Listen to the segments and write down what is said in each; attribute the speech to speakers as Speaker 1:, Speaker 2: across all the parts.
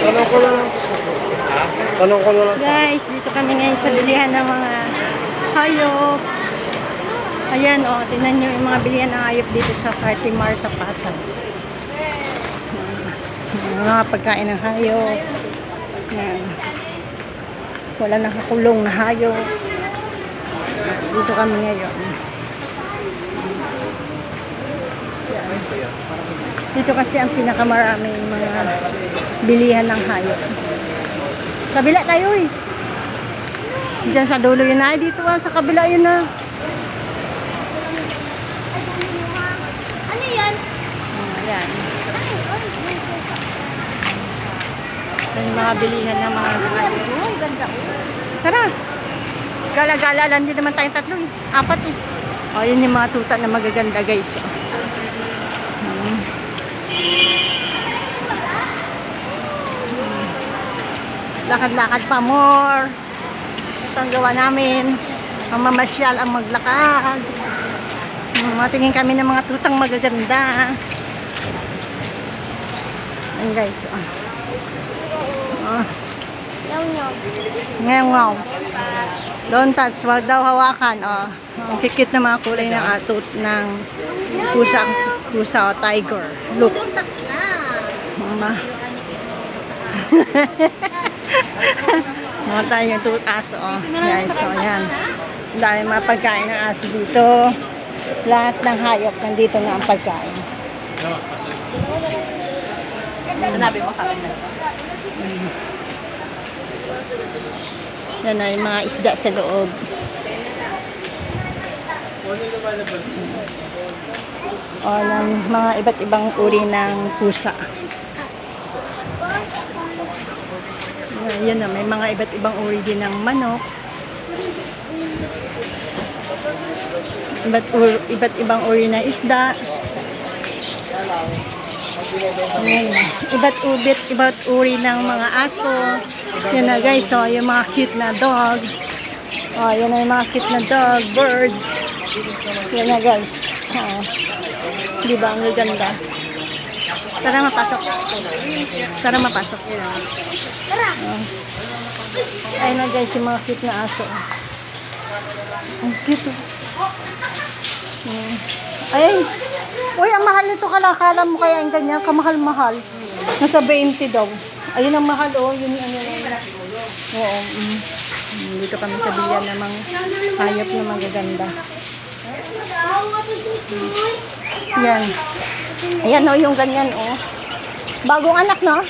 Speaker 1: Tanong ko lang. Tanong ko lang.
Speaker 2: Guys, dito kami ngayon sa bilihan ng mga hayop. Ayan, oh, tingnan nyo yung mga bilihan ng hayop dito sa Cartimar sa Pasay. Mga pagkain ng hayop. Ayan. Wala nakakulong na hayop. Dito kami ngayon. Dito kasi ang pinakamaraming mga bilihan ng hayop. Kabila tayo eh. Diyan sa dulo yun na. Dito sa kabila yun na.
Speaker 3: Ano yan?
Speaker 2: Ayan. Yung mga bilihan ng mga hayop.
Speaker 3: Ang ganda.
Speaker 2: Tara. Gala-gala lang din naman tayong tatlo. Apat eh. O, yun yung mga tuta na magaganda guys. Lakad-lakad pa more. Ito ang gawa namin. Ang mamasyal ang maglakad. Matingin kami ng mga tutang magaganda. Ayan guys.
Speaker 3: Yaw-yaw.
Speaker 2: Ngayon. Don't touch. Wag daw hawakan. Ang kikit na mga kulay ng atot ng pusa o tiger. Look.
Speaker 3: Don't touch na.
Speaker 2: Mga tayong aso. Guys, so yan. Dahil mga pagkain ng aso dito. Lahat ng hayop nandito na ang pagkain.
Speaker 3: Sanabi mo kami na.
Speaker 2: Yan ay mga isda sa loob. O ng mga iba't ibang uri ng pusa. Yan na, may mga iba't ibang uri din ng manok. Iba't ibang uri na isda. Ayan. Iba't uri ng mga aso. Yan na guys, so yung mga cute na dog. Yan na yung mga cute na dog, birds. Yan na guys. Di ba ang ganda? Tara mapasok. Tara mapasok. Ayun na guys, yung mga cute na aso. Ang cute. Ay, uy, ang mahal nito. Kala mo kaya ang ganyan, kamahal-mahal. Nasa 20 daw. Ayun ang mahal, oh. Yun, oo. Dito kami sa bilihan ng mga hayop na magaganda. Yan. Ayan, oh, yung ganyan, oh. Bagong anak, no?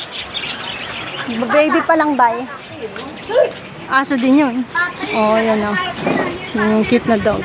Speaker 2: Baby pa lang ba, eh? Aso din yun. Oh, yan, oh. Yung cute na dog.